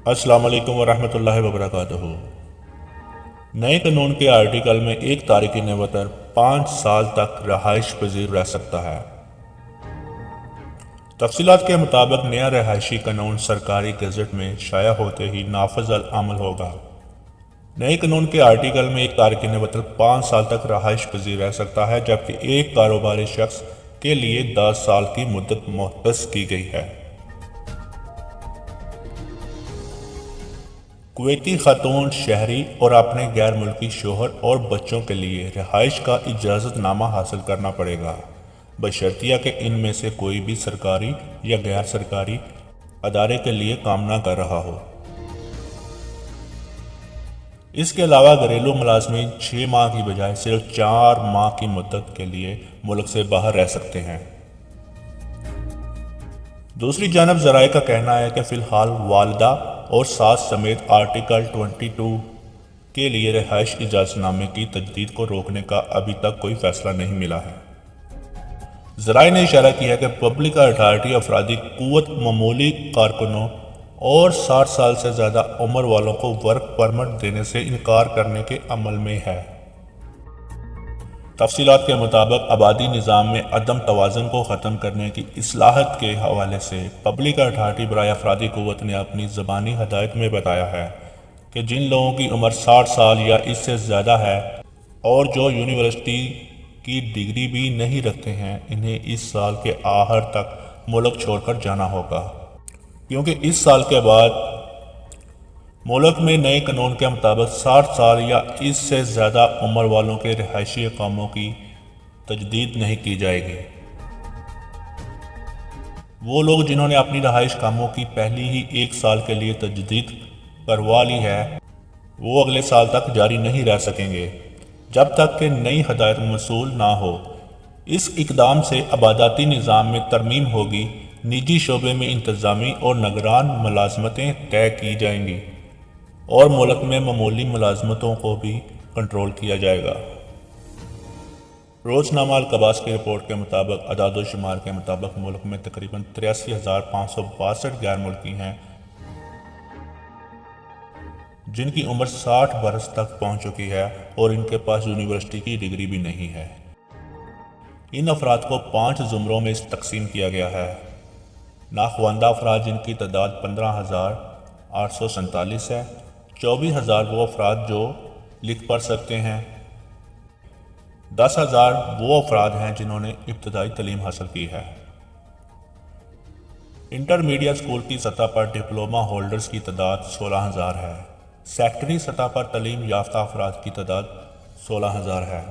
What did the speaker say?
السلام علیکم ورحمۃ اللہ وبرکاتہ۔ نئے قانون کے آرٹیکل میں ایک تارکین وطن 5 سال تک رہائش پذیر رہ سکتا ہے۔ تفصیلات کے مطابق نیا رہائشی قانون سرکاری گزٹ میں شائع ہوتے ہی نافذ العمل ہوگا۔ نئے قانون کے آرٹیکل میں ایک تارکین وطن 5 سال تک رہائش پذیر رہ سکتا ہے، جبکہ ایک کاروباری شخص کے لیے 10 سال کی مدت مختص کی گئی ہے۔ کویتی خاتون شہری اور اپنے غیر ملکی شوہر اور بچوں کے لیے رہائش کا اجازت نامہ حاصل کرنا پڑے گا، بشرطیہ کہ ان میں سے کوئی بھی سرکاری یا غیر سرکاری ادارے کے لیے کام نہ کر رہا ہو۔ اس کے علاوہ گھریلو ملازمین 6 ماہ کی بجائے صرف 4 ماہ کی مدت کے لیے ملک سے باہر رہ سکتے ہیں۔ دوسری جانب ذرائع کا کہنا ہے کہ فی الحال والدہ اور ساس سمیت آرٹیکل 22 کے لیے رہائش اجازت نامے کی تجدید کو روکنے کا ابھی تک کوئی فیصلہ نہیں ملا ہے۔ ذرائع نے اشارہ کیا ہے کہ پبلک اتھارٹی افرادی قوت معمولی کارکنوں اور 60 سال سے زیادہ عمر والوں کو ورک پرمٹ دینے سے انکار کرنے کے عمل میں ہے۔ تفصیلات کے مطابق آبادی نظام میں عدم توازن کو ختم کرنے کی اصلاحات کے حوالے سے پبلک اتھارٹی برائے افرادی قوت نے اپنی زبانی ہدایت میں بتایا ہے کہ جن لوگوں کی عمر 60 سال یا اس سے زیادہ ہے اور جو یونیورسٹی کی ڈگری بھی نہیں رکھتے ہیں، انہیں اس سال کے آخر تک ملک چھوڑ کر جانا ہوگا، کیونکہ اس سال کے بعد ملک میں نئے قانون کے مطابق 60 سال یا اس سے زیادہ عمر والوں کے رہائشی اقاموں کی تجدید نہیں کی جائے گی۔ وہ لوگ جنہوں نے اپنی رہائش اقاموں کی پہلی ہی 1 سال کے لیے تجدید کروا لی ہے، وہ اگلے سال تک جاری نہیں رہ سکیں گے جب تک کہ نئی ہدایت موصول نہ ہو۔ اس اقدام سے عباداتی نظام میں ترمیم ہوگی، نجی شعبے میں انتظامی اور نگران ملازمتیں طے کی جائیں گی اور ملک میں معمولی ملازمتوں کو بھی کنٹرول کیا جائے گا۔ روزنامہ القباس کی رپورٹ کے مطابق اعداد و شمار کے مطابق ملک میں تقریباً 83,562 غیر ملکی ہیں جن کی عمر 60 برس تک پہنچ چکی ہے اور ان کے پاس یونیورسٹی کی ڈگری بھی نہیں ہے۔ ان افراد کو 5 زمروں میں تقسیم کیا گیا ہے۔ ناخواندہ افراد جن کی تعداد 15,847 ہے، 24,000 وہ افراد جو لکھ پڑھ سکتے ہیں، 10,000 وہ افراد ہیں جنہوں نے ابتدائی تعلیم حاصل کی ہے۔ انٹرمیڈیٹ اسکول کی سطح پر ڈپلومہ ہولڈرز کی تعداد 16,000 ہے۔ سیکنڈری سطح پر تعلیم یافتہ افراد کی تعداد 16,000 ہے۔